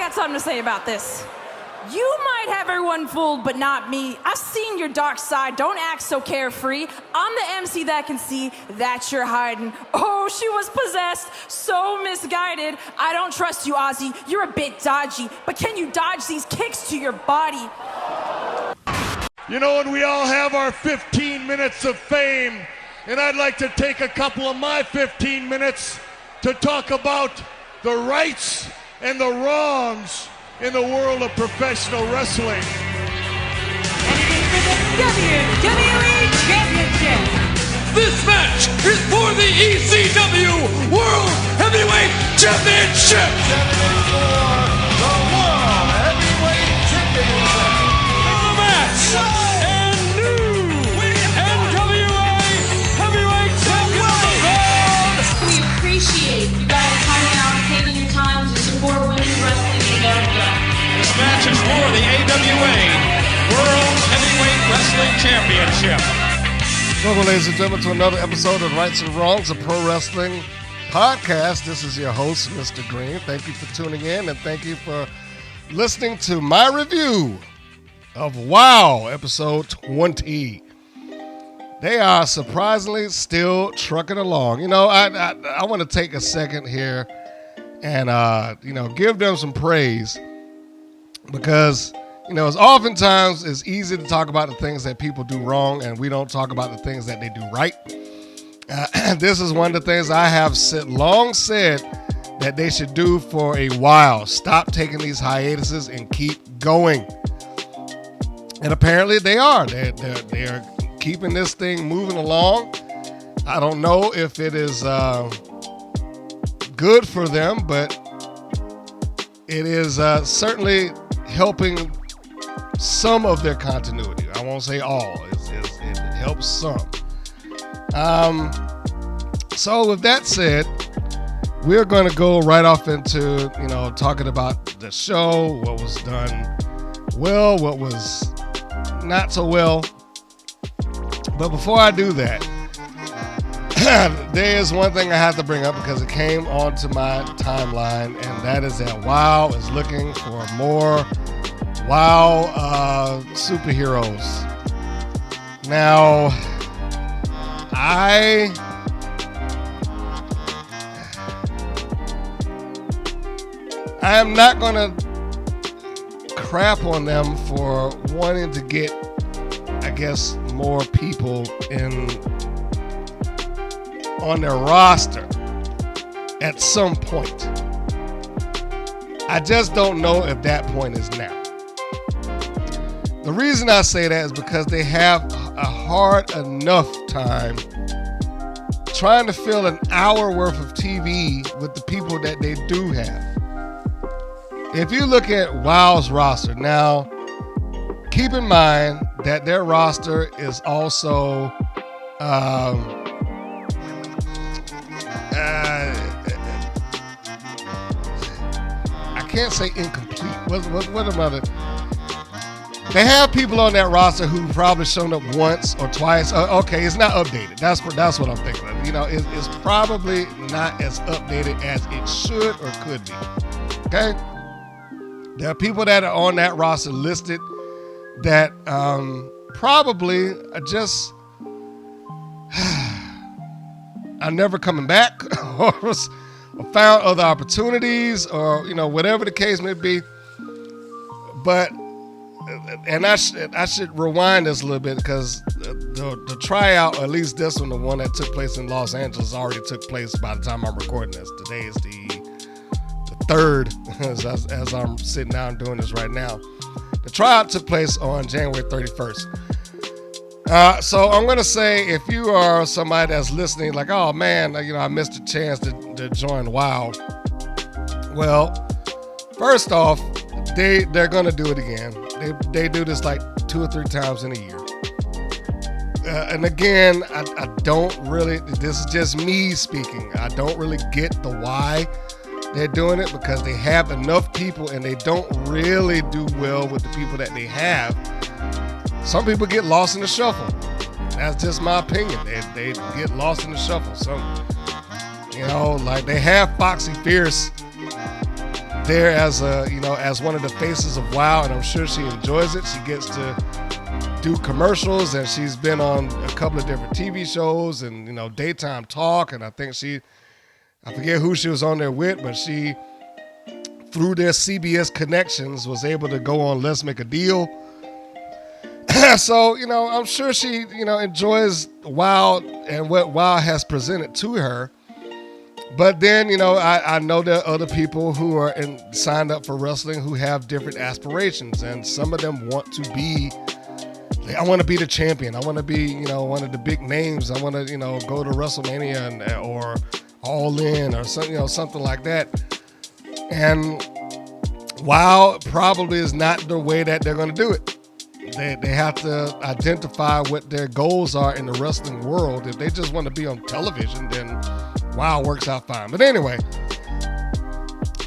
got something to say about this. You might have everyone fooled, but not me. I've seen your dark side. Don't act so carefree. I'm the MC that can see that you're hiding. Oh, she was possessed. So misguided. I don't trust you, Ozzy. You're a bit dodgy. But can you dodge these kicks to your body? You know, and we all have our 15 minutes of fame. And I'd like to take a couple of my 15 minutes to talk about the rights and the wrongs in the world of professional wrestling. And it is for the WWE Championship. This match is for the ECW World Heavyweight Championship. For the World Heavyweight Championship. The match and new NWA Heavyweight Champion. We appreciate you guys coming out and taking your time to support women's wrestling in America. This match is for the AWA World Heavyweight Wrestling Championship. Welcome, ladies and gentlemen, to another episode of Rights and Wrongs, a pro wrestling podcast. This is your host, Mr.Green. Thank you for tuning in, and thank you for listening to my review of WOW, episode 20. They are surprisingly still trucking along. You know, I want to take a second here and, give them some praise because, it's oftentimes it's easy to talk about the things that people do wrong and we don't talk about the things that they do right. This is one of the things I have long said that they should do for a while. Stop taking these hiatuses and keep going. And apparently they are. They're keeping this thing moving along. I don't know if it is good for them, but it is certainly helping some of their continuity. I won't say all. It helps some. So with that said, we're going to go right off into, talking about the show, what was done well, what was not so well. But before I do that, there is one thing I have to bring up because it came onto my timeline, and that is that WOW is looking for more WOW superheroes. Now, I am not going to crap on them for wanting to get, I guess, more people on their roster at some point. I just don't know if that point is now. The reason I say that is because they have a hard enough time trying to fill an hour worth of TV with the people that they do have. If you look at WOW's roster, now keep in mind that their roster is also I can't say incomplete. What about it? They have people on that roster who probably shown up once or twice. Okay, it's not updated. That's what I'm thinking of. It's probably not as updated as it should or could be. Okay? There are people that are on that roster listed that probably are just are never coming back or found other opportunities or, whatever the case may be. But and I should rewind this a little bit because the tryout, or at least this one, the one that took place in Los Angeles, already took place by the time I'm recording this. Today is the 3rd, as I'm sitting down doing this right now. The tryout took place on January 31st. So I'm going to say if you are somebody that's listening, like, oh man, I missed a chance to join WOW. Well, first off, they're going to do it again. They do this like 2 or 3 times in a year. And again, I don't really, this is just me speaking. I don't really get the why they're doing it, because they have enough people and they don't really do well with the people that they have. Some people get lost in the shuffle. That's just my opinion. They get lost in the shuffle. So, like they have Foxxy Fierce there as as one of the faces of WoW, and I'm sure she enjoys it. She gets to do commercials, and she's been on a couple of different TV shows and daytime talk. And I think I forget who she was on there with, but she, through their CBS connections, was able to go on Let's Make a Deal. So I'm sure she enjoys WoW and what WoW has presented to her. But then, I know there are other people who are signed up for wrestling who have different aspirations, and some of them want to be, I want to be the champion. I want to be, one of the big names. I want to, go to WrestleMania or All In or something, something like that. And WoW probably is not the way that they're going to do it. They have to identify what their goals are in the wrestling world. If they just want to be on television, then WoW works out fine. But anyway,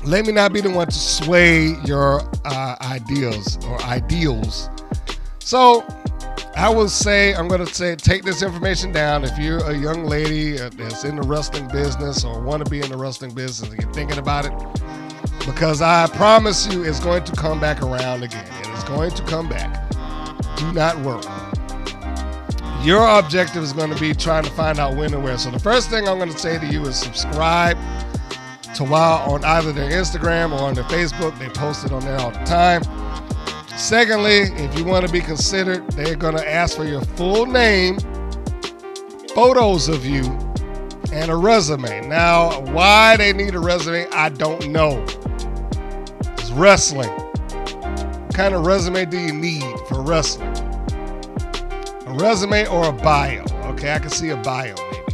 let me not be the one to sway your ideals. So I'm going to say, take this information down. If you're a young lady that's in the wrestling business or want to be in the wrestling business and you're thinking about it, because I promise you it's going to come back around again. It is going to come back. Do not worry. Your objective is going to be trying to find out when and where. So the first thing I'm going to say to you is subscribe to WoW on either their Instagram or on their Facebook. They post it on there all the time. Secondly, if you want to be considered, they're going to ask for your full name, photos of you, and a resume. Now, why they need a resume, I don't know. It's wrestling. What kind of resume do you need for wrestling? A resume or a bio? Okay, I can see a bio maybe.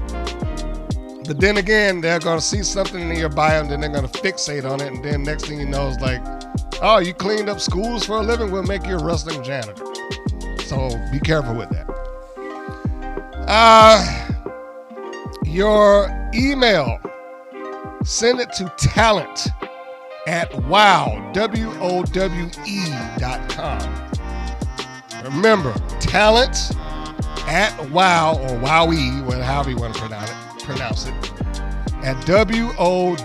But then again, they're going to see something in your bio and then they're going to fixate on it. And then next thing you know, it's like, oh, you cleaned up schools for a living? We'll make you a wrestling janitor. So be careful with that. Your email, send it to talent@wow.com. Remember, talent@wow or wowie, however you want to pronounce it, at WOWE.com.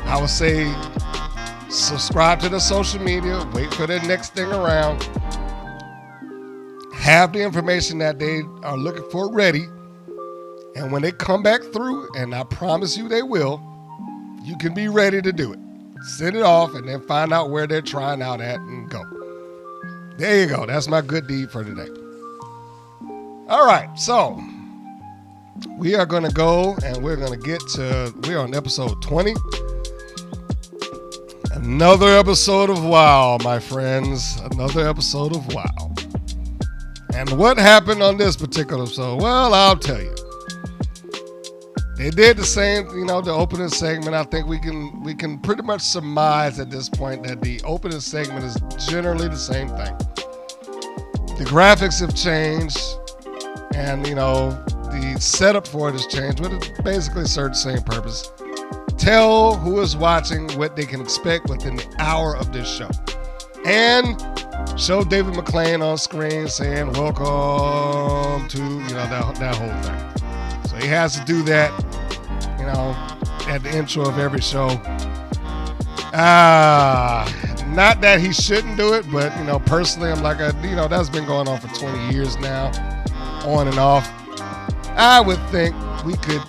I would say subscribe to the social media, wait for the next thing around, have the information that they are looking for ready, and when they come back through, and I promise you they will, you can be ready to do it. Send it off and then find out where they're trying out at and go. There you go. That's my good deed for today. All right, so we are going to go and we're on episode 20. Another episode of WoW, my friends. Another episode of WoW. And what happened on this particular episode? Well, I'll tell you. They did the same, the opening segment. I think we can pretty much surmise at this point that the opening segment is generally the same thing. The graphics have changed, and the setup for it has changed, but it basically serves the same purpose. Tell who is watching what they can expect within the hour of this show. And show David McLane on screen saying, welcome to, that whole thing. So he has to do that, at the intro of every show. Not that he shouldn't do it, but, personally, I'm like, that's been going on for 20 years now, on and off. I would think we could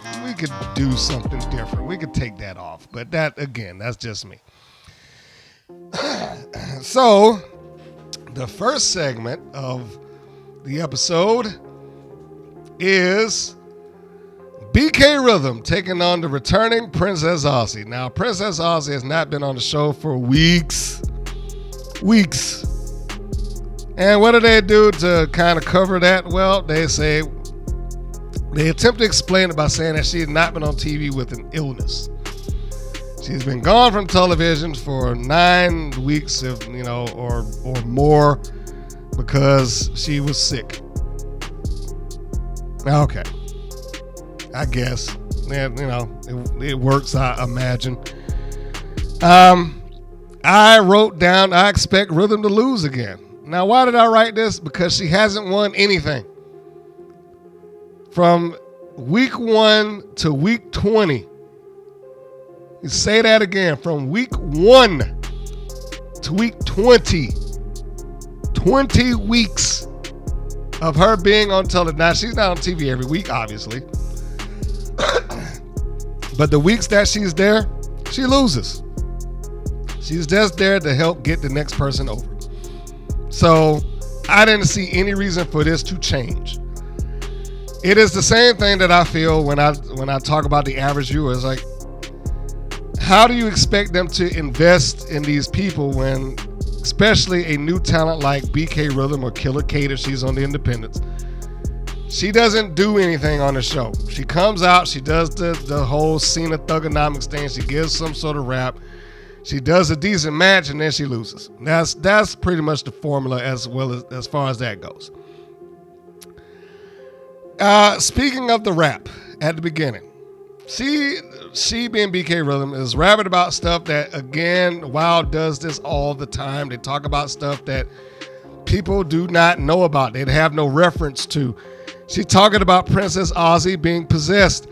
do something different. We could take that off. But that, again, that's just me. So, the first segment of the episode is BK Rhythm taking on the returning Princess Aussie. Now, Princess Aussie has not been on the show for weeks. And what do they do to kind of cover that? Well, they attempt to explain it by saying that she had not been on TV with an illness. She's been gone from television for 9 weeks, or more, because she was sick. Okay, I guess it works. I imagine. I wrote down, I expect Rhythm to lose again. Now, why did I write this? Because she hasn't won anything. From week 1 to week 20, You say that again. From week 1 to week 20. 20 weeks of her being on television. Now, she's not on TV every week, obviously. But the weeks that she's there, she loses. She's just there to help get the next person over. So I didn't see any reason for this to change. It is the same thing that I feel when I talk about the average viewer. It's like, how do you expect them to invest in these people when, especially a new talent like BK Rhythm or Killer Kate if she's on the Independents, she doesn't do anything on the show. She comes out, she does the whole Cena Thugonomics thing, she gives some sort of rap, she does a decent match, and then she loses. That's pretty much the formula as far as that goes. Speaking of the rap at the beginning, she being BK Rhythm is rapping about stuff that, again, WoW does this all the time. They talk about stuff that people do not know about. They have no reference to. She's talking about Princess Aussie being possessed.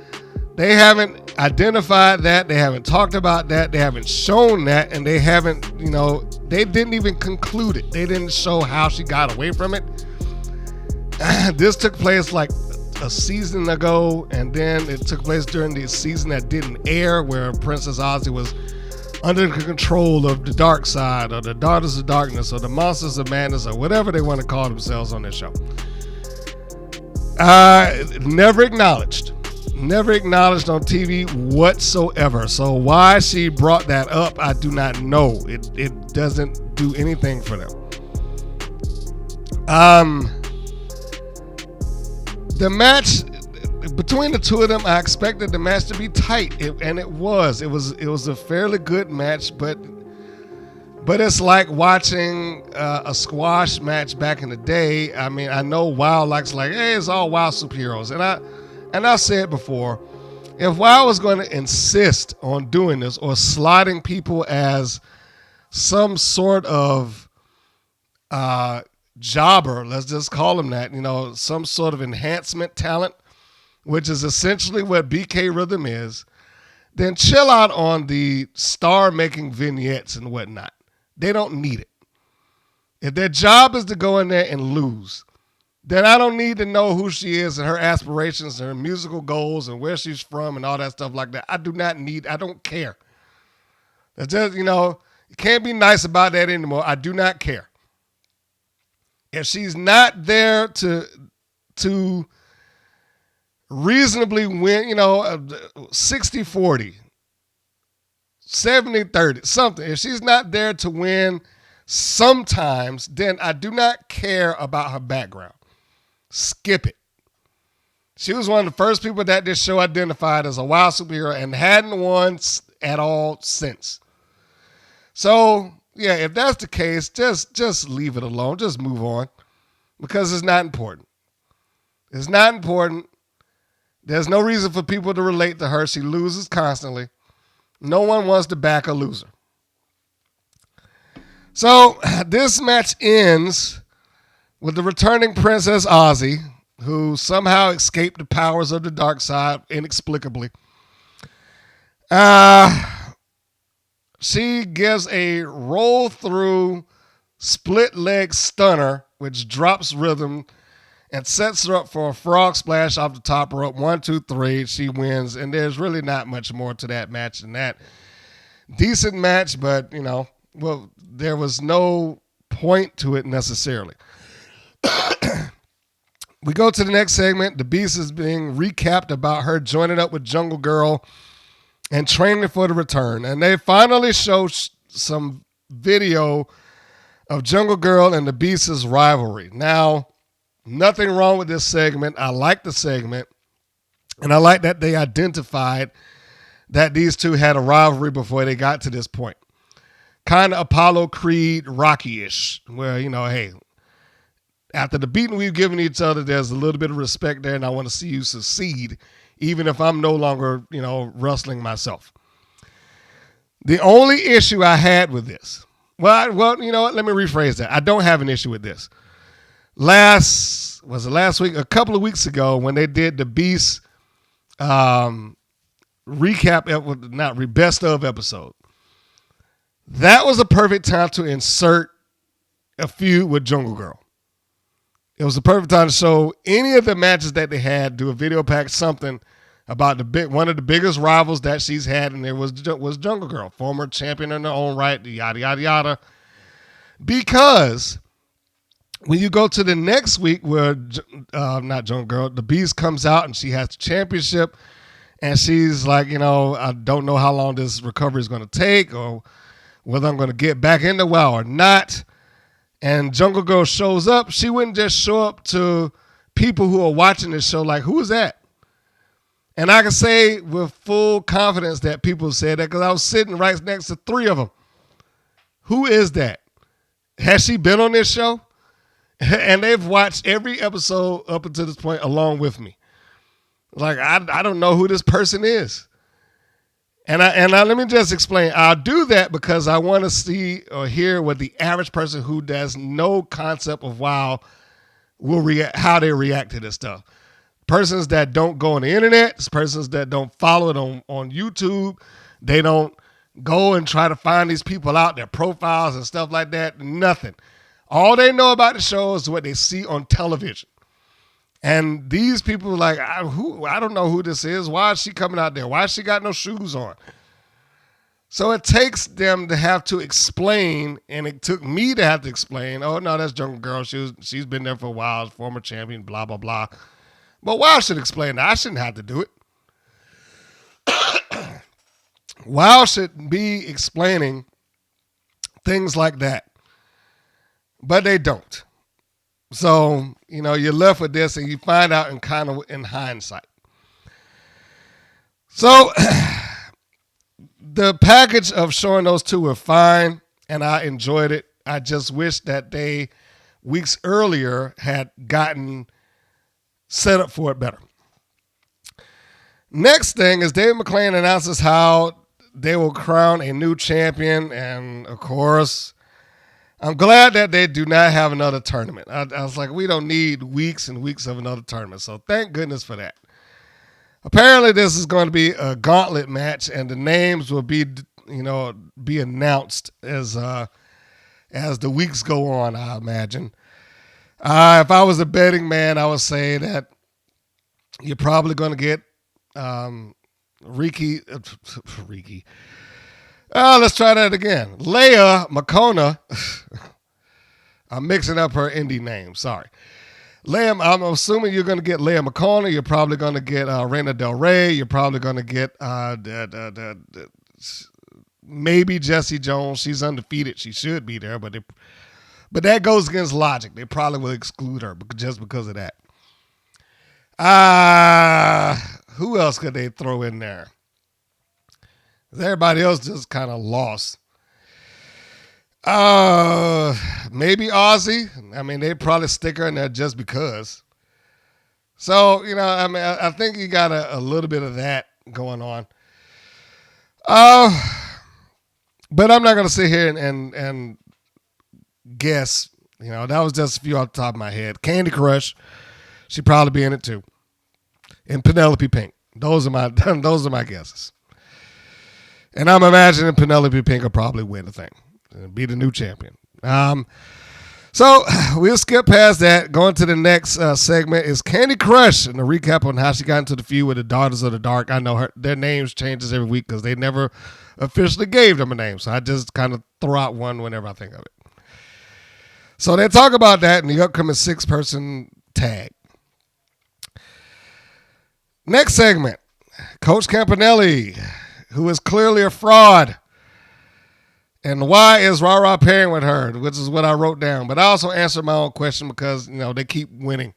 They haven't identified that. They haven't talked about that. They haven't shown that. And they haven't, they didn't even conclude it. They didn't show how she got away from it. This took place like a season ago. And then it took place during the season that didn't air, where Princess Aussie was under the control of the dark side, or the Daughters of Darkness, or the Monsters of Madness, or whatever they want to call themselves on this show. Never acknowledged on TV whatsoever. So why she brought that up, I do not know. It doesn't do anything for them. The match between the two of them, I expected the match to be tight, and it was. It was a fairly good match, but it's like watching a squash match back in the day. I mean, I know WoW likes hey, it's all WoW superheroes, and I said before, if WoW was going to insist on doing this or slotting people as some sort of jobber, let's just call them that, some sort of enhancement talent, which is essentially what BK Rhythm is, then chill out on the star-making vignettes and whatnot. They don't need it. If their job is to go in there and lose, then I don't need to know who she is and her aspirations and her musical goals and where she's from and all that stuff like that. I don't care. It's just, you can't be nice about that anymore. I do not care. If she's not there to reasonably win, 60-40, 70-30, something. If she's not there to win sometimes, then I do not care about her background. Skip it. She was one of the first people that this show identified as a WoW superhero and hadn't won at all since. So, yeah, if that's the case, just leave it alone. Just move on, because it's not important. It's not important. There's no reason for people to relate to her. She loses constantly. No one wants to back a loser. So this match ends with the returning Princess Aussie, who somehow escaped the powers of the dark side inexplicably. She gives a roll through split leg stunner, which drops Rhythm and sets her up for a frog splash off the top rope. 1, 2, 3. She wins, and there's really not much more to that match than that. Decent match, but there was no point to it necessarily. We go to the next segment. The Beast is being recapped about her joining up with Jungle Girl and training for the return. And they finally show some video of Jungle Girl and the Beast's rivalry. Now, nothing wrong with this segment. I like the segment. And I like that they identified that these two had a rivalry before they got to this point. Kind of Apollo Creed Rocky-ish, where, hey, after the beating we've given each other, there's a little bit of respect there, and I want to see you succeed, even if I'm no longer, wrestling myself. The only issue I had with this, well, you know what? Let me rephrase that. I don't have an issue with this. Last week, a couple of weeks ago, when they did the Beast best of episode. That was a perfect time to insert a feud with Jungle Girl. It was the perfect time to show any of the matches that they had, do a video pack, something about one of the biggest rivals that she's had, and there was Jungle Girl, former champion in her own right, yada, yada, yada. Because when you go to the next week where, not Jungle Girl, the Beast comes out and she has the championship, and she's like, I don't know how long this recovery is going to take or whether I'm going to get back into WoW or not. And Jungle Girl shows up. She wouldn't just show up to people who are watching this show like, who is that? And I can say with full confidence that people said that because I was sitting right next to 3 of them. Who is that? Has she been on this show? And they've watched every episode up until this point along with me. Like, I don't know who this person is. And let me just explain. I'll do that because I want to see or hear what the average person who does no concept of WoW will react, how they react to this stuff. Persons that don't go on the internet, persons that don't follow it on YouTube, they don't go and try to find these people out, their profiles and stuff like that. Nothing. All they know about the show is what they see on television. And these people are like, I don't know who this is. Why is she coming out there? Why has she got no shoes on? So it takes them to have to explain, and it took me to have to explain, oh, no, that's Jungle Girl. She's been there for a while, former champion, blah, blah, blah. But WoW should explain that. I shouldn't have to do it. WoW should be explaining things like that. But they don't. So, you're left with this and you find out in hindsight. So, the package of showing those two were fine and I enjoyed it. I just wish that they, weeks earlier, had gotten set up for it better. Next thing is David McLane announces how they will crown a new champion. And, of course, I'm glad that they do not have another tournament. I was like, we don't need weeks and weeks of another tournament. So thank goodness for that. Apparently this is going to be a gauntlet match and the names will be announced as the weeks go on, I imagine. If I was a betting man, I would say that you're probably going to get Riki. Let's try that again. Leia Makoa. I'm mixing up her indie name. Sorry. Leia, I'm assuming you're going to get Leia Makoa. You're probably going to get Reina Del Rey. You're probably going to get maybe Jessie Jones. She's undefeated. She should be there, but that goes against logic. They probably will exclude her just because of that. Who else could they throw in there? Everybody else just kind of lost. Maybe Aussie. I mean, they'd probably stick her in there just because. So, I think you got a little bit of that going on. But I'm not going to sit here and guess. That was just a few off the top of my head. Kandi Krush, she'd probably be in it too. And Penelope Pink. Those are my guesses. And I'm imagining Penelope Pink will probably win the thing and be the new champion. So we'll skip past that. Going to the next segment is Kandi Krush and a recap on how she got into the feud with the Daughters of the Dark. I know their names changes every week because they never officially gave them a name. So I just kind of throw out one whenever I think of it. So they talk about that in the upcoming 6-person tag. Next segment, Coach Campanelli, who is clearly a fraud. And why is Rah Rah pairing with her, which is what I wrote down. But I also answered my own question because, they keep winning.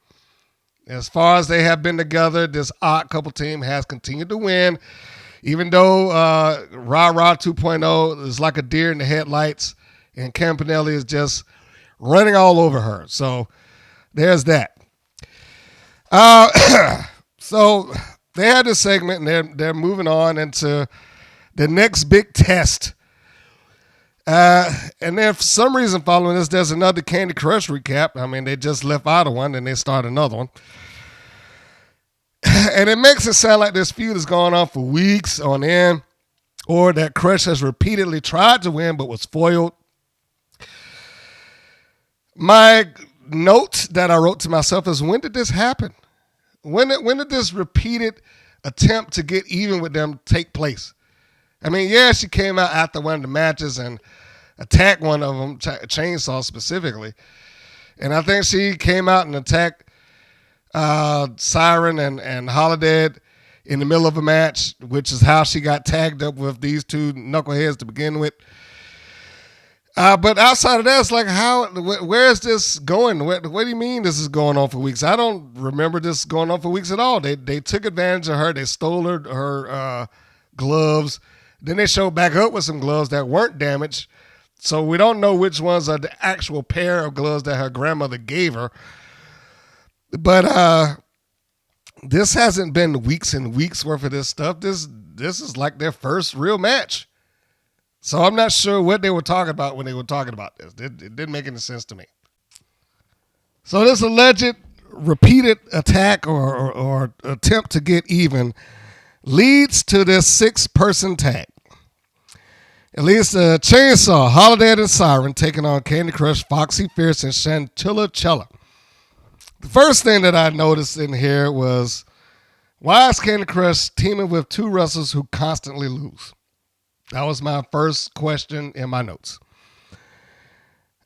As far as they have been together, this odd couple team has continued to win. Even though Rah Rah 2.0 is like a deer in the headlights and Campanelli is just running all over her. So there's that. So they had this segment and they're moving on into the next big test. And then for some reason following this, there's another Kandi Krush recap. I mean, they just left out of one and they start another one. And it makes it sound like this feud has gone on for weeks on end, or that Krush has repeatedly tried to win but was foiled. My note that I wrote to myself is, when did this happen? When did this repeated attempt to get even with them take place? I mean, yeah, she came out after one of the matches and attacked one of them, Chainsaw specifically. And I think she came out and attacked Siren and Holidead in the middle of a match, which is how she got tagged up with these two knuckleheads to begin with. But outside of that, it's like, where is this going? What do you mean this is going on for weeks? I don't remember this going on for weeks at all. They took advantage of her. They stole her gloves. Then they showed back up with some gloves that weren't damaged. So we don't know which ones are the actual pair of gloves that her grandmother gave her. But this hasn't been weeks and weeks worth of this stuff. This is like their first real match. So I'm not sure what they were talking about when they were talking about this. It didn't make any sense to me. So this alleged repeated attack or attempt to get even leads to this 6-person tag. It leads to Chainsaw, Holidead, and Siren taking on Kandi Krush, Foxxy Fierce, and Chantilly Chella. The first thing that I noticed in here was, why is Kandi Krush teaming with 2 wrestlers who constantly lose? That was my first question in my notes.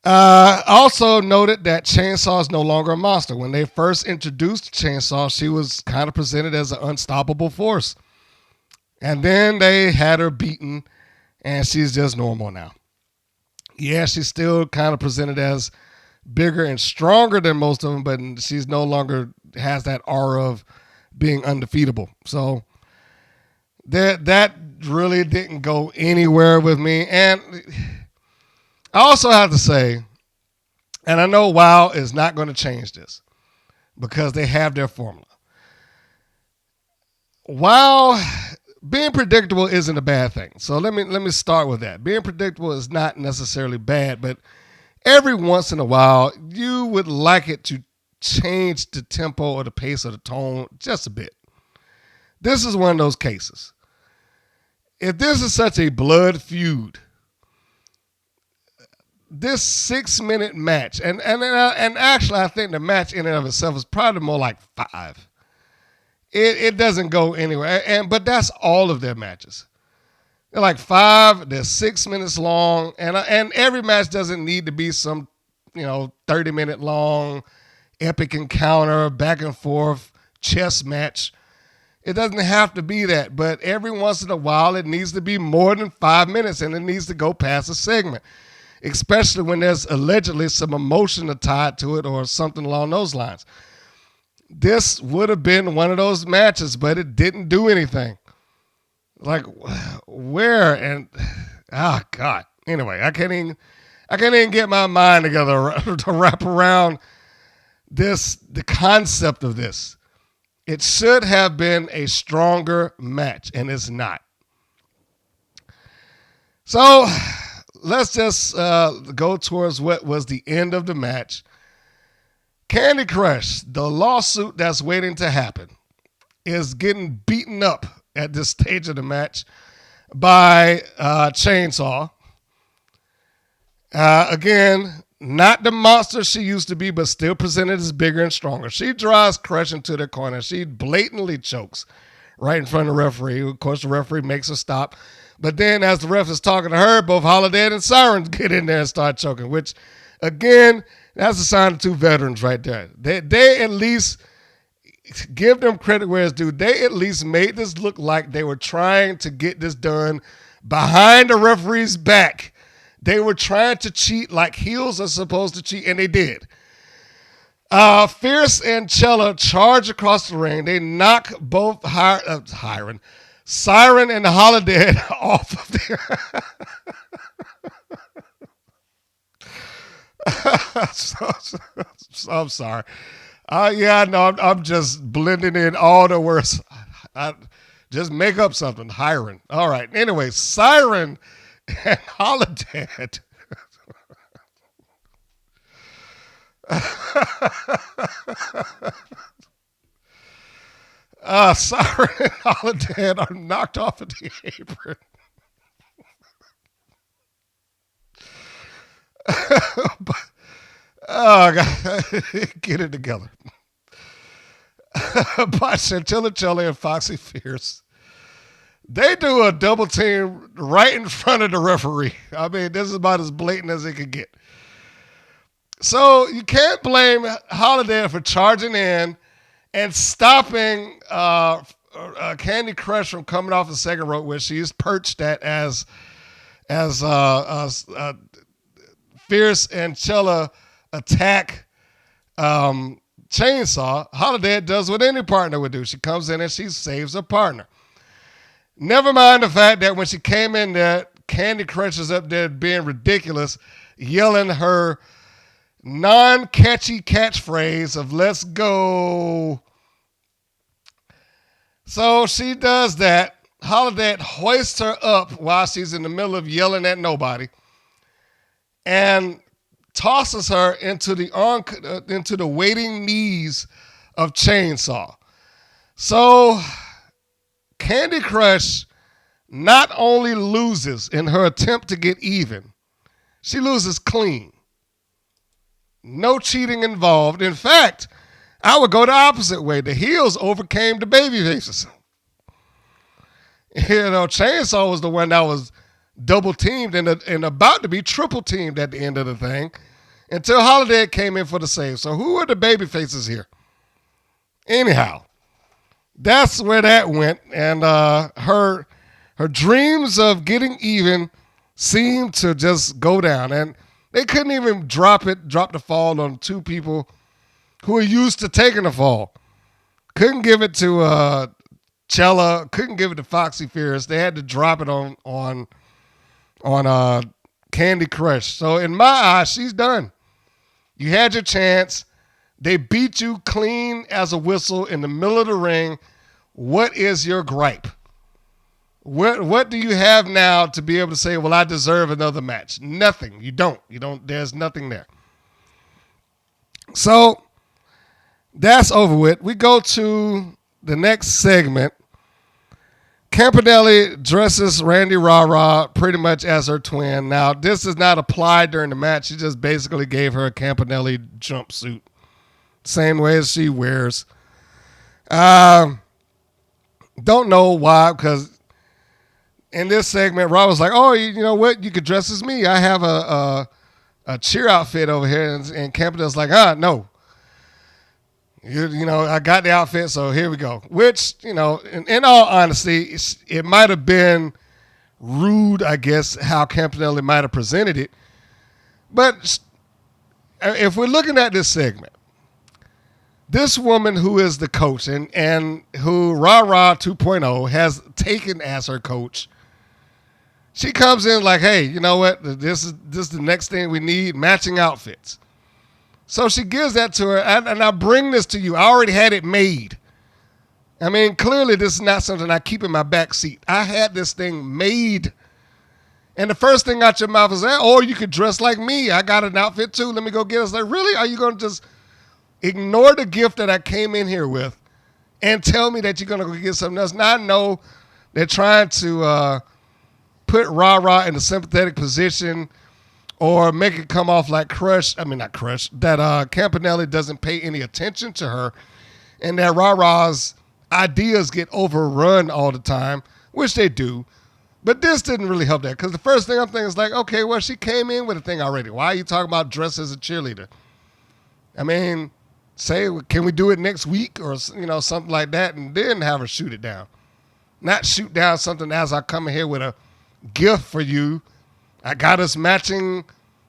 Also noted that Chainsaw is no longer a monster. When they first introduced Chainsaw, she was kind of presented as an unstoppable force. And then they had her beaten, and she's just normal now. Yeah, she's still kind of presented as bigger and stronger than most of them, but she's no longer has that aura of being undefeatable. So that really didn't go anywhere with me. And I also have to say, and I know WoW is not going to change this because they have their formula. WoW, being predictable isn't a bad thing. So let me start with that. Being predictable is not necessarily bad, but every once in a while, you would like it to change the tempo or the pace or the tone just a bit. This is one of those cases. If this is such a blood feud, this 6-minute match, and actually I think the match in and of itself is probably more like 5. It doesn't go anywhere, but that's all of their matches. They're like 5. They're 6 minutes long, and every match doesn't need to be some 30-minute long epic encounter, back and forth chess match. It doesn't have to be that, but every once in a while it needs to be more than 5 minutes, and it needs to go past a segment, especially when there's allegedly some emotion tied to it or something along those lines. This would have been one of those matches, but it didn't do anything. Like, where? And God. Anyway, I can't even get my mind together to wrap around the concept of this. It should have been a stronger match, and it's not. So let's just go towards what was the end of the match. Kandi Krush, the lawsuit that's waiting to happen, is getting beaten up at this stage of the match by Chainsaw. Again, not the monster she used to be, but still presented as bigger and stronger. She drives Krush into the corner. She blatantly chokes right in front of the referee. Of course, the referee makes her stop. But then as the ref is talking to her, both Holidead and Siren get in there and start choking, which, again, that's a sign of 2 veterans right there. They at least, give them credit where it's due, they at least made this look like they were trying to get this done behind the referee's back. They were trying to cheat like heels are supposed to cheat, and they did. Fierce and Chella charge across the ring. They knock both Siren and Holidead off of their... I'm sorry. Yeah, no, I'm just blending in all the words. Just make up something. Hiren. All right. Anyway, Siren and Holidead. Siren and Holidead are knocked off of the apron. Oh, God. Get it together. By Chantilly, Chella, and Foxxy Fierce. They do a double team right in front of the referee. I mean, this is about as blatant as it could get. So you can't blame Holidead for charging in and stopping Kandi Krush from coming off the second rope, where she's perched at as Fierce and Chella attack Chainsaw. Holidead does what any partner would do. She comes in and she saves her partner. Never mind the fact that when she came in there, Kandi Krush is up there being ridiculous, yelling her non-catchy catchphrase of "let's go." So she does that. Holidead hoists her up while she's in the middle of yelling at nobody and tosses her into the waiting knees of Chainsaw. So Kandi Krush not only loses in her attempt to get even, she loses clean. No cheating involved. In fact, I would go the opposite way. The heels overcame the baby faces. Chainsaw was the one that was double teamed and about to be triple teamed at the end of the thing until Holidead came in for the save. So who are the baby faces here? Anyhow, that's where that went. And her dreams of getting even seemed to just go down. And they couldn't even drop the fall on two people who are used to taking the fall. Couldn't give it to Chella. Couldn't give it to Foxxy Fierce. They had to drop it on Kandi Krush. So in my eyes, she's done. You had your chance. They beat you clean as a whistle in the middle of the ring. What is your gripe? What do you have now to be able to say, well, I deserve another match? Nothing. You don't. There's nothing there. So that's over with. We go to the next segment. Campanelli dresses Randi Rah Rah pretty much as her twin. Now, this is not applied during the match. She just basically gave her a Campanelli jumpsuit. Same way as she wears. Don't know why, because in this segment, Raw was like, oh, you know what? You could dress as me. I have a cheer outfit over here. And Campanelli's like, no. I got the outfit, so here we go. Which, in all honesty, it might have been rude, I guess, how Campanelli might have presented it. But if we're looking at this segment, this woman who is the coach and who Rah Rah 2.0 has taken as her coach, she comes in like, hey, you know what? This is the next thing we need, matching outfits. So she gives that to her, and I bring this to you. I already had it made. I mean, clearly this is not something I keep in my back seat. I had this thing made. And the first thing out your mouth is, oh, you could dress like me. I got an outfit too. Let me go get it. It's like, really? Are you going to just ignore the gift that I came in here with and tell me that you're going to go get something else? Now I know they're trying to put Rah Rah in a sympathetic position or make it come off like not Crush, that Campanelli doesn't pay any attention to her and that Rah Rah's ideas get overrun all the time, which they do. But this didn't really help that, because the first thing I'm thinking is like, okay, well, she came in with a thing already. Why are you talking about dress as a cheerleader? I mean, say, can we do it next week or, something like that, and then have her shoot it down. Not shoot down something as I come in here with a gift for you. I got us matching,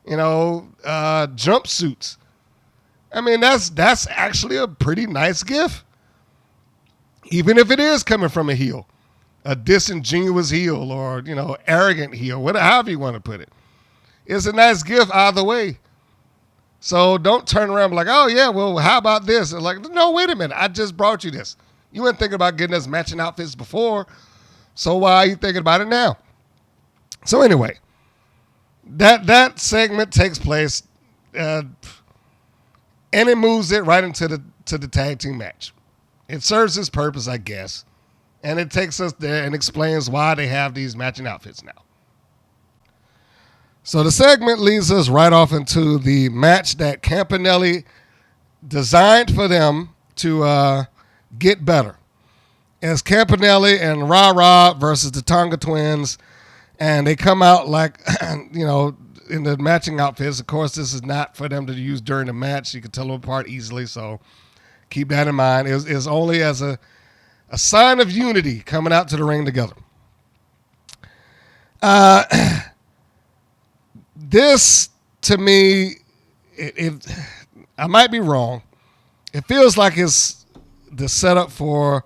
jumpsuits. I mean, that's actually a pretty nice gift. Even if it is coming from a heel, a disingenuous heel or, arrogant heel, however you want to put it. It's a nice gift either way. So don't turn around and be like, oh, yeah, well, how about this? And like, no, wait a minute. I just brought you this. You weren't thinking about getting us matching outfits before. So why are you thinking about it now? So anyway, that segment takes place, and it moves it right into the tag team match. It serves its purpose, I guess. And it takes us there and explains why they have these matching outfits now. So the segment leads us right off into the match that Campanelli designed for them to get better. It's Campanelli and Rah Rah versus the Tonga Twins. And they come out like, you know, in the matching outfits. Of course, this is not for them to use during the match. You can tell them apart easily, so keep that in mind. It's only as a sign of unity coming out to the ring together. This, to me, I might be wrong. It feels like it's the setup for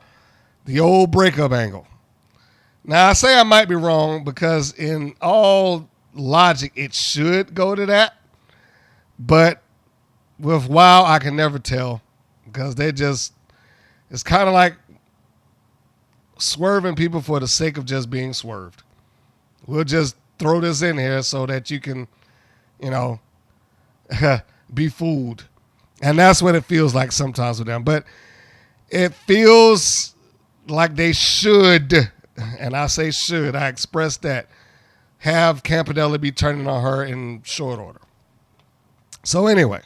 the old breakup angle. Now, I say I might be wrong because in all logic, it should go to that. But with WoW, I can never tell because it's kind of like swerving people for the sake of just being swerved. We'll just throw this in here so that you can, you know, be fooled. And that's what it feels like sometimes with them. But it feels like they should, and I say should, I express that, have Campanelli be turning on her in short order. So anyway,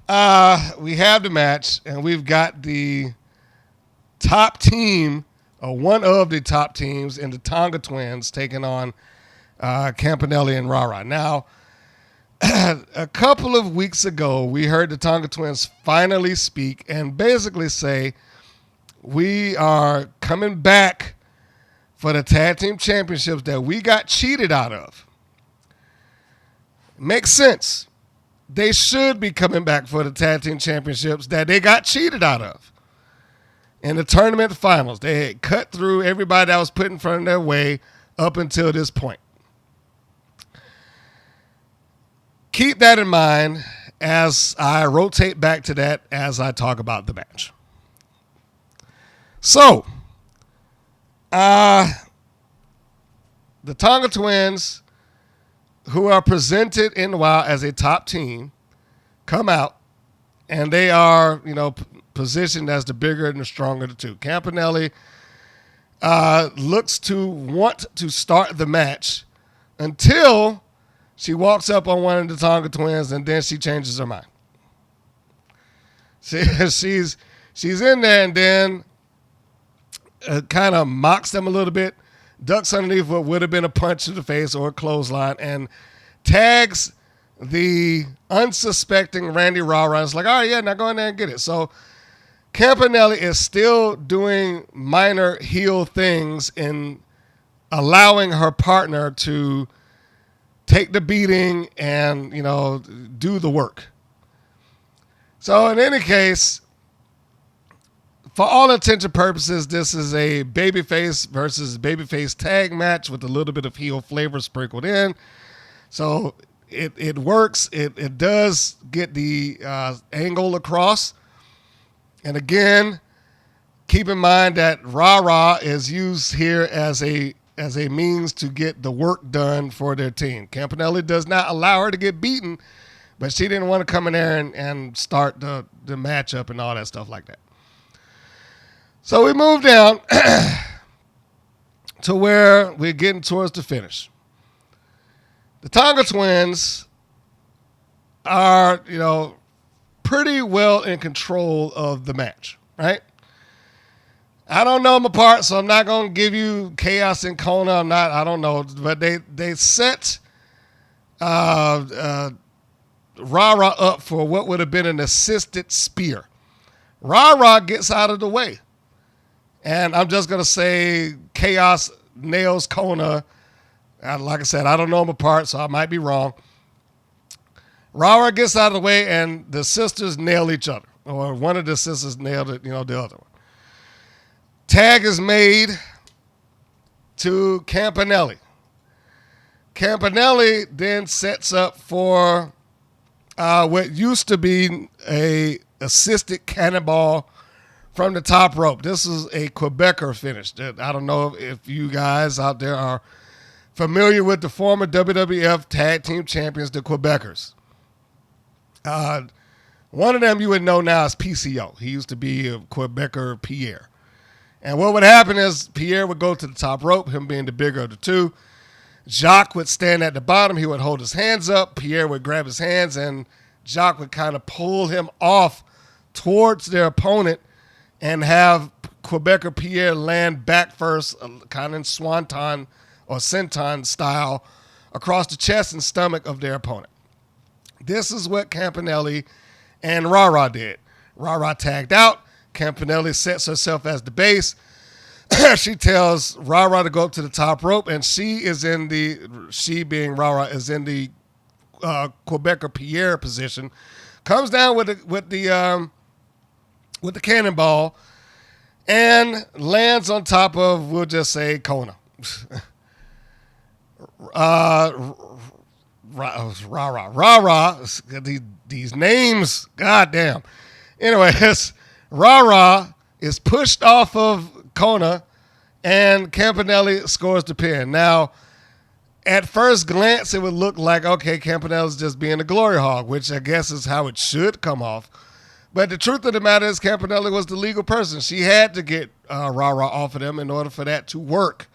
we have the match, and we've got the top team, or one of the top teams in the Tonga Twins taking on Campanelli and Rah Rah. Now, a couple of weeks ago, we heard the Tonga Twins finally speak and basically say, we are coming back for the tag team championships that we got cheated out of. Makes sense. They should be coming back for the tag team championships that they got cheated out of. In the tournament finals, they had cut through everybody that was put in front of their way up until this point. Keep that in mind as I rotate back to that as I talk about the match. So, the Tonga Twins, who are presented in WoW as a top team, come out, and they are, you know, positioned as the bigger and the stronger of the two. Campanelli looks to want to start the match until she walks up on one of the Tonga Twins, and then she changes her mind. She's in there, and then kind of mocks them a little bit, ducks underneath what would have been a punch to the face or a clothesline, and tags the unsuspecting Randi Rah Rah. It's like, all right, yeah, now go in there and get it. So Campanelli is still doing minor heel things in allowing her partner to take the beating and, you know, do the work. So in any case, for all intents and purposes, this is a babyface versus babyface tag match with a little bit of heel flavor sprinkled in. So it works. It does get the angle across. And again, keep in mind that Rah Rah is used here as a means to get the work done for their team. Campanelli does not allow her to get beaten, but she didn't want to come in there and start the matchup and all that stuff like that. So we move down to where we're getting towards the finish. The Tonga Twins are, you know, pretty well in control of the match, right? I don't know them apart, so I'm not going to give you Chaos and Kona. I don't know. But they set Rah Rah up for what would have been an assisted spear. Rah Rah gets out of the way. And I'm just going to say Chaos nails Kona. Like I said, I don't know them apart, so I might be wrong. Rah Rah gets out of the way, and the sisters nail each other. Or one of the sisters nailed it, you know, the other one. Tag is made to Campanelli. Campanelli then sets up for what used to be a assisted cannonball from the top rope. This is a Quebecer finish. I don't know if you guys out there are familiar with the former WWF Tag Team Champions, the Quebecers. One of them you would know now is PCO. He used to be a Quebecer Pierre. And what would happen is Pierre would go to the top rope, him being the bigger of the two. Jacques would stand at the bottom. He would hold his hands up. Pierre would grab his hands, and Jacques would kind of pull him off towards their opponent and have Quebecer Pierre land back first, kind of in swanton or senton style, across the chest and stomach of their opponent. This is what Campanelli and Rah Rah did. Rah Rah tagged out. Campanelli sets herself as the base. She tells Rah Rah to go up to the top rope, and she being Rah Rah, is in the Quebecer Pierre position. Comes down with the cannonball and lands on top of, we'll just say, Kona. Rah Rah. These names, goddamn. Anyways, Rah Rah is pushed off of Kona, and Campanelli scores the pin. Now, at first glance, it would look like, okay, Campanelli's just being a glory hog, which I guess is how it should come off. But the truth of the matter is Campanelli was the legal person. She had to get Rah Rah off of them in order for that to work.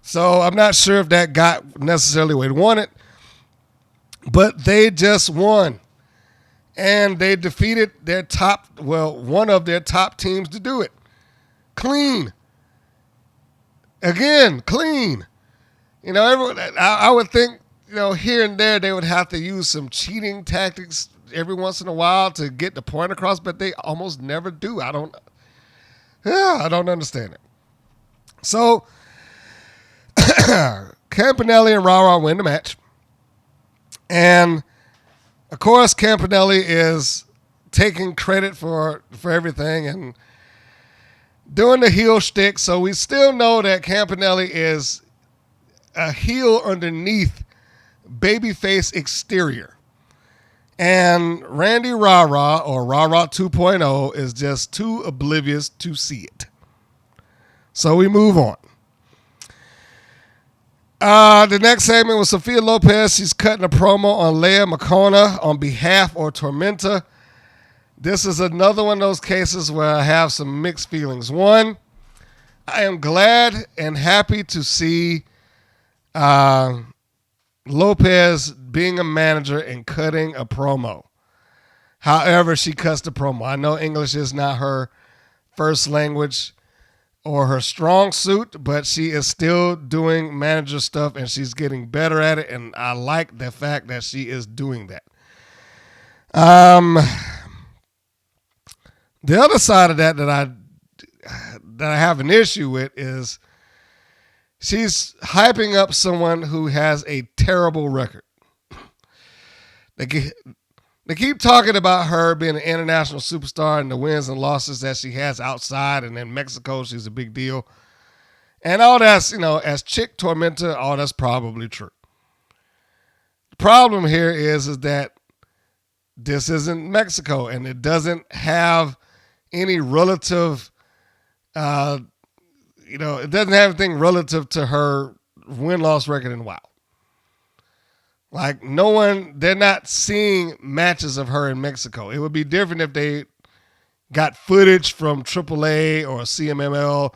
So I'm not sure if that got necessarily what he wanted, but they just won. And they defeated one of their top teams to do it. Clean. Again, clean. You know, I would think, you know, here and there they would have to use some cheating tactics every once in a while to get the point across, but they almost never do. I don't understand it. So, Campanelli and Rah Rah win the match. And, of course, Campanelli is taking credit for everything and doing the heel shtick. So we still know that Campanelli is a heel underneath babyface exterior. And Randi Rah Rah, or Rah Rah 2.0, is just too oblivious to see it. So we move on. The next segment was Sophia Lopez. She's cutting a promo on Leia Makoa on behalf of Tormenta. This is another one of those cases where I have some mixed feelings. One, I am glad and happy to see Lopez being a manager and cutting a promo. However, she cuts the promo. I know English is not her first language or her strong suit, but she is still doing manager stuff and she's getting better at it, and I like the fact that she is doing that. The other side of that I have an issue with is she's hyping up someone who has a terrible record. They keep talking about her being an international superstar and the wins and losses that she has outside, and in Mexico she's a big deal. And all that's, you know, as Chick Tormenta, all that's probably true. The problem here is that this isn't Mexico, and it doesn't have any relative, it doesn't have anything relative to her win-loss record in WoW. Like, they're not seeing matches of her in Mexico. It would be different if they got footage from AAA or CMML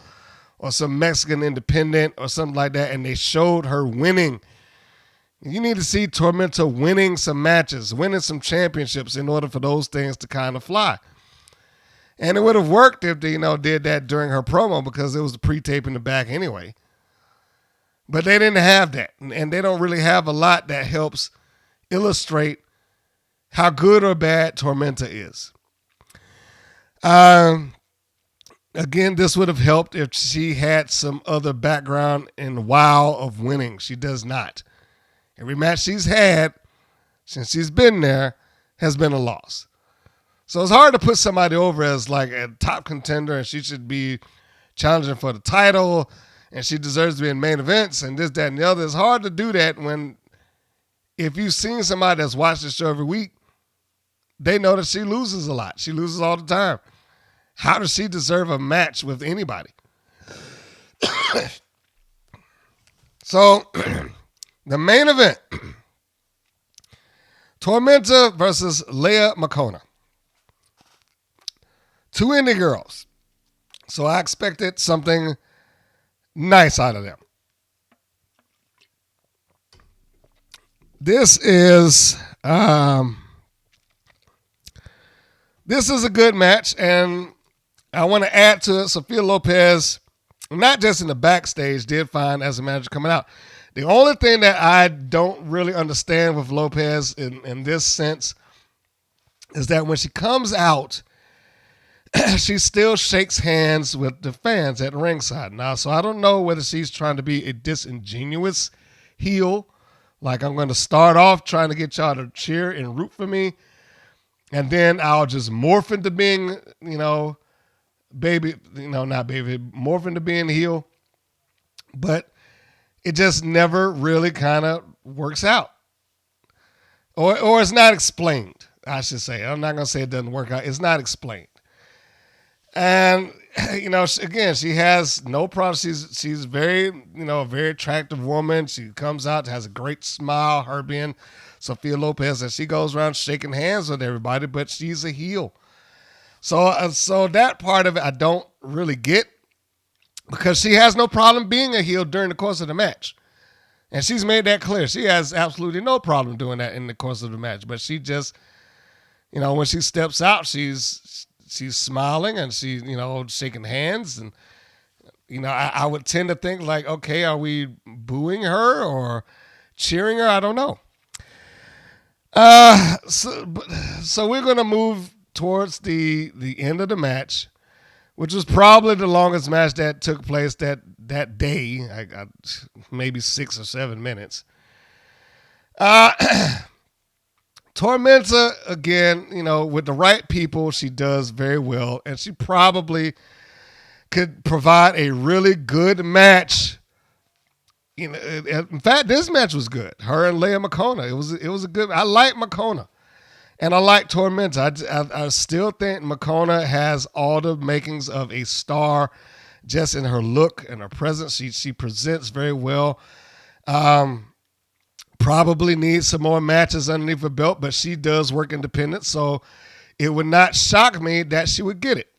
or some Mexican independent or something like that, and they showed her winning. You need to see Tormenta winning some matches, winning some championships in order for those things to kind of fly. And it would have worked if they, did that during her promo, because it was the pre-tape in the back anyway. But they didn't have that, and they don't really have a lot that helps illustrate how good or bad Tormenta is. Again, this would have helped if she had some other background in WoW of winning. She does not. Every match she's had since she's been there has been a loss. So it's hard to put somebody over as like a top contender and she should be challenging for the title and she deserves to be in main events and this, that, and the other. It's hard to do that when, if you've seen somebody that's watched the show every week, they know that she loses a lot. She loses all the time. How does she deserve a match with anybody? So, the main event, Tormenta versus Leia Makoa. two indie girls. So I expected something nice out of them. This is a good match, and I want to add to it. Sophia Lopez, not just in the backstage, did fine as a manager coming out. The only thing that I don't really understand with Lopez in this sense is that when she comes out, she still shakes hands with the fans at ringside now. So I don't know whether she's trying to be a disingenuous heel, like I'm going to start off trying to get y'all to cheer and root for me, and then I'll just morph into being, not baby, morph into being heel. But it just never really kind of works out. Or it's not explained, I should say. I'm not going to say it doesn't work out. It's not explained. And, again, she has no problem. She's very, a very attractive woman. She comes out, has a great smile, her being Sophia Lopez, and she goes around shaking hands with everybody, but she's a heel. So that part of it I don't really get, because she has no problem being a heel during the course of the match. And she's made that clear. She has absolutely no problem doing that in the course of the match. But she just, when she steps out, she's smiling and she's, shaking hands. And, I would tend to think like, okay, are we booing her or cheering her? I don't know. So we're going to move towards the end of the match, which was probably the longest match that took place that day, maybe 6 or 7 minutes. Tormenta, again, with the right people, she does very well, and she probably could provide a really good match. In fact, this match was good. Her and Leia Makoa. It was a good. I like Makoa. And I like Tormenta. I still think Makoa has all the makings of a star just in her look and her presence. She presents very well. Probably needs some more matches underneath her belt, but she does work independent, so it would not shock me that she would get it.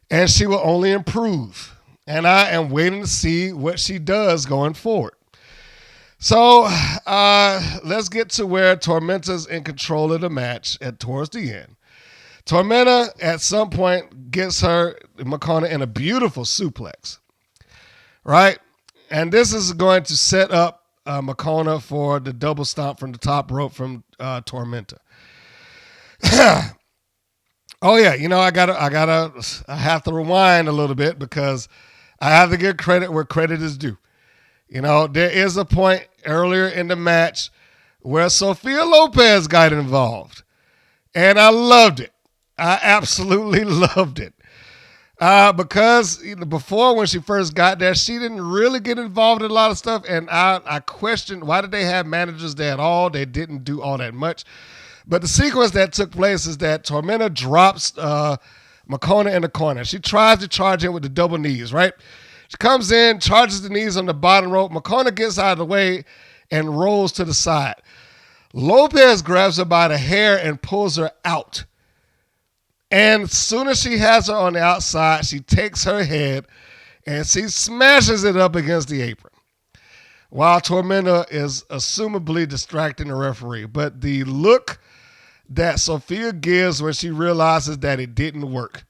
And she will only improve. And I am waiting to see what she does going forward. So let's get to where Tormenta's in control of the match towards the end. Tormenta at some point gets her Makoa in a beautiful suplex, right? And this is going to set up Makoa for the double stomp from the top rope from Tormenta. Oh yeah, I have to rewind a little bit because I have to give credit where credit is due. There is a point earlier in the match where Sophia Lopez got involved. And I loved it. I absolutely loved it. Because before, when she first got there, she didn't really get involved in a lot of stuff. And I questioned, why did they have managers there at all? They didn't do all that much. But the sequence that took place is that Tormenta drops Makoa in the corner. She tries to charge in with the double knees, right? She comes in, charges the knees on the bottom rope. Makoa gets out of the way and rolls to the side. Lopez grabs her by the hair and pulls her out. And as soon as she has her on the outside, she takes her head and she smashes it up against the apron, while Tormenta is assumably distracting the referee. But the look that Sophia gives when she realizes that it didn't work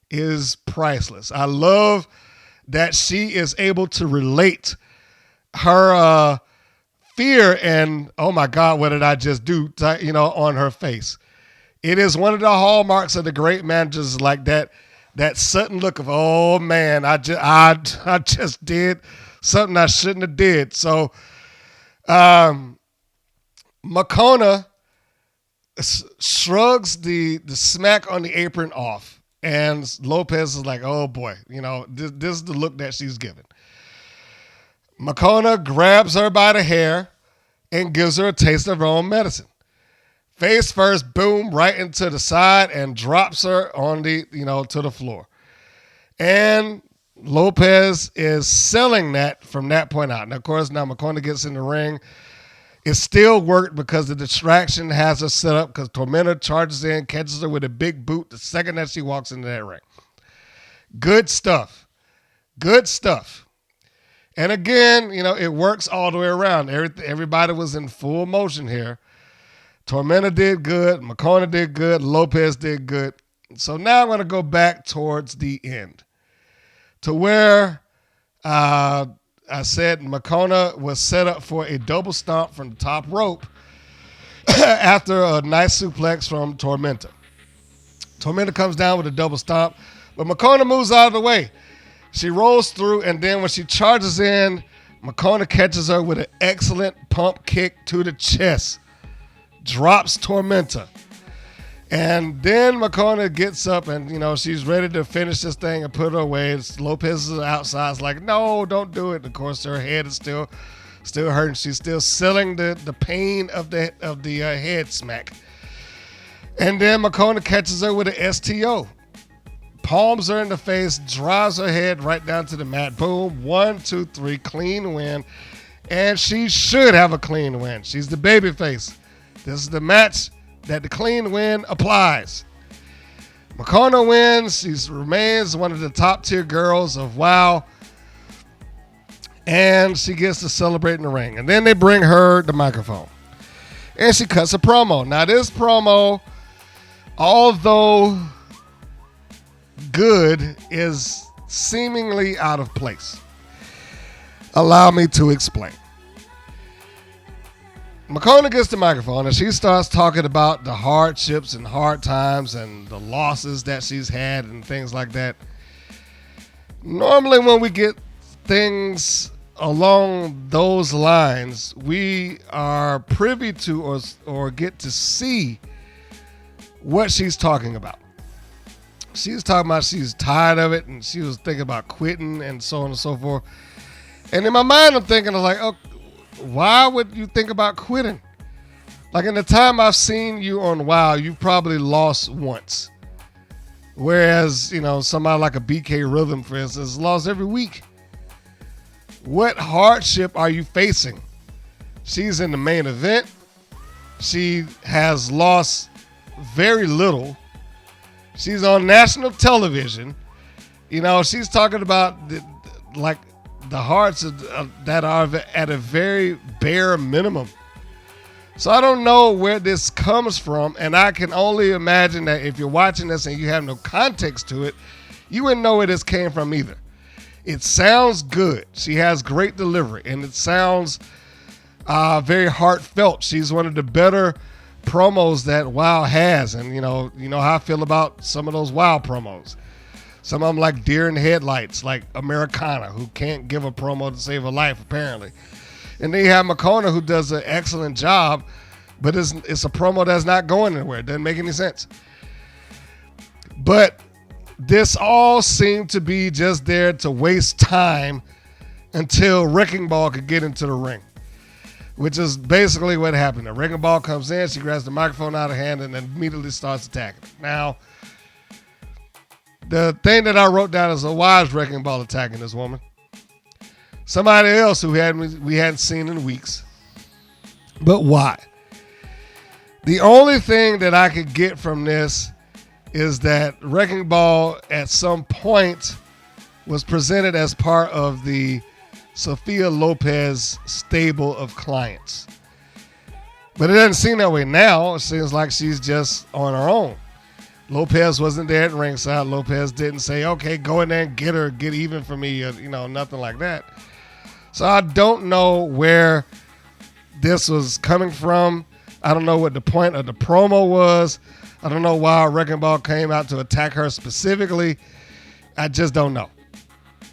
is priceless. I love that she is able to relate her fear and, oh my God, what did I just do, on her face. It is one of the hallmarks of the great managers, like that sudden look of, oh man, I just did something I shouldn't have did. So Makoa shrugs the smack on the apron off. And Lopez is like, oh boy, this is the look that she's given. Makoa grabs her by the hair and gives her a taste of her own medicine. Face first, boom, right into the side and drops her on to the floor. And Lopez is selling that from that point out. And of course, now Makoa gets in the ring. It still worked because the distraction has her set up because Tormenta charges in, catches her with a big boot the second that she walks into that ring. Good stuff. Good stuff. And again, it works all the way around. Everybody was in full motion here. Tormenta did good. Makoa did good. Lopez did good. So now I'm going to go back towards the end to where I said Makoa was set up for a double stomp from the top rope after a nice suplex from Tormenta. Tormenta comes down with a double stomp, but Makoa moves out of the way. She rolls through, and then when she charges in, Makoa catches her with an excellent pump kick to the chest. Drops Tormenta. And then Makoa gets up and, she's ready to finish this thing and put her away. Lopez is outside. It's like, no, don't do it. And of course, her head is still hurting. She's still selling the pain of the head smack. And then Makoa catches her with an STO. Palms her in the face, drives her head right down to the mat. Boom, 1, 2, 3, clean win. And she should have a clean win. She's the babyface. This is the match that the clean win applies. Makoa wins. She remains one of the top tier girls of WoW. And she gets to celebrate in the ring. And then they bring her the microphone. And she cuts a promo. Now this promo, although good, is seemingly out of place. Allow me to explain. Makoa gets the microphone and she starts talking about the hardships and hard times and the losses that she's had and things like that. Normally when we get things along those lines, we are privy to or get to see what she's talking about. She's talking about she's tired of it and she was thinking about quitting and so on and so forth. And in my mind, I'm thinking, oh, why would you think about quitting? Like in the time I've seen you on WoW, you've probably lost once. Whereas, somebody like a BK Rhythm, for instance, lost every week. What hardship are you facing? She's in the main event. She has lost very little. She's on national television. She's talking about the hearts that are at a very bare minimum. So I don't know where this comes from, and I can only imagine that if you're watching this and you have no context to it, you wouldn't know where this came from either. It sounds good. she has great delivery, and it sounds very heartfelt. She's one of the better promos that WoW has, and you know how I feel about some of those WoW promos. Some of them like deer in headlights, like Americana, who can't give a promo to save a life, apparently. And then you have Makoa, who does an excellent job, but it's a promo that's not going anywhere. It doesn't make any sense. But this all seemed to be just there to waste time until Wrecking Ball could get into the ring, which is basically what happened. The Wrecking Ball comes in, she grabs the microphone out of her hand, and then immediately starts attacking. Now, the thing that I wrote down is, why is Wrecking Ball attacking this woman? Somebody else who we hadn't seen in weeks. But why? The only thing that I could get from this is that Wrecking Ball at some point was presented as part of the Sophia Lopez stable of clients. But it doesn't seem that way now. It seems like she's just on her own. Lopez wasn't there at ringside. Lopez didn't say, okay, go in there and get her, get even for me, nothing like that. So I don't know where this was coming from. I don't know what the point of the promo was. I don't know why Wrecking Ball came out to attack her specifically. I just don't know.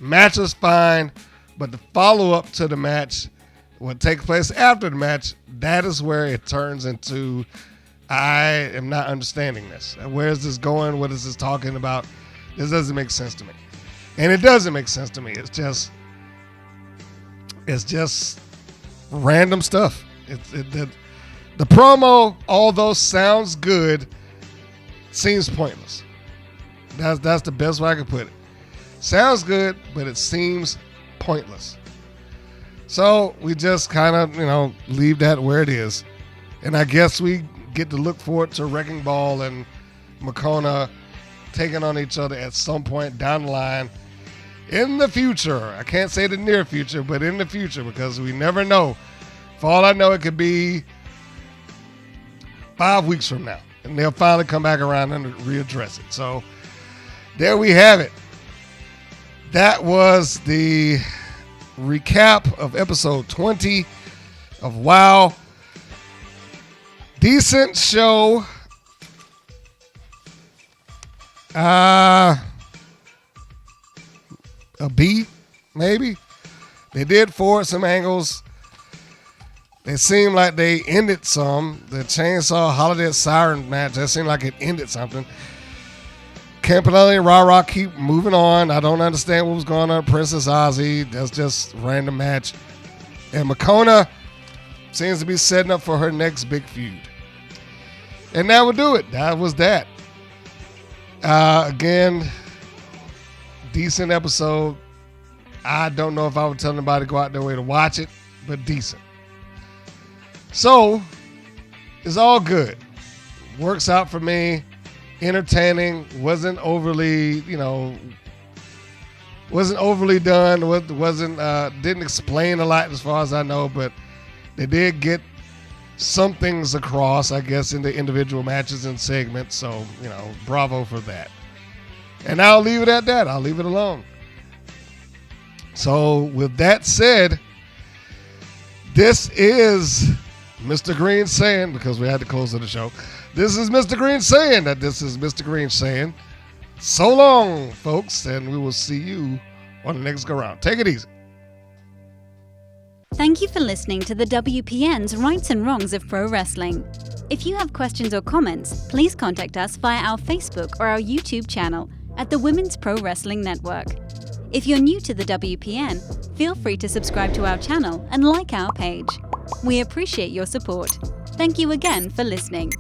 Match was fine, but the follow-up to the match, what takes place after the match, that is where it turns into, I am not understanding this. Where is this going? What is this talking about? This doesn't make sense to me. And it doesn't make sense to me. It's just random stuff. The promo, although sounds good, seems pointless. That's the best way I can put it. Sounds good, but it seems pointless. So we just kind of, leave that where it is. And I guess we get to look forward to Wrecking Ball and Makona taking on each other at some point down the line in the future. I can't say the near future, but in the future, because we never know. For all I know, it could be 5 weeks from now, and they'll finally come back around and readdress it. So there we have it. That was the recap of episode 20 of WoW. Decent show. A B, maybe. They did forward some angles. They seemed like they ended some. The Chainsaw Holidead Siren match, that seemed like it ended something. Campanelli and Rah Rah keep moving on. I don't understand what was going on. Princess Ozzy, that's just a random match. And Makona seems to be setting up for her next big feud. And that would do it. That was that. Again, decent episode. I don't know if I would tell anybody to go out their way to watch it, but decent. So, it's all good. Works out for me. Entertaining. Wasn't overly, wasn't overly done. Didn't explain a lot as far as I know, but they did get some things across, I guess, in the individual matches and segments. So, bravo for that. And I'll leave it at that. I'll leave it alone. So, with that said, this is Mr. Green saying, because we had to close of the show, this is Mr. Green saying that this is Mr. Green saying, so long, folks, and we will see you on the next go-round. Take it easy. Thank you for listening to the WPN's Rights and Wrongs of Pro Wrestling. If you have questions or comments, please contact us via our Facebook or our YouTube channel at the Women's Pro Wrestling Network. If you're new to the WPN, feel free to subscribe to our channel and like our page. We appreciate your support. Thank you again for listening.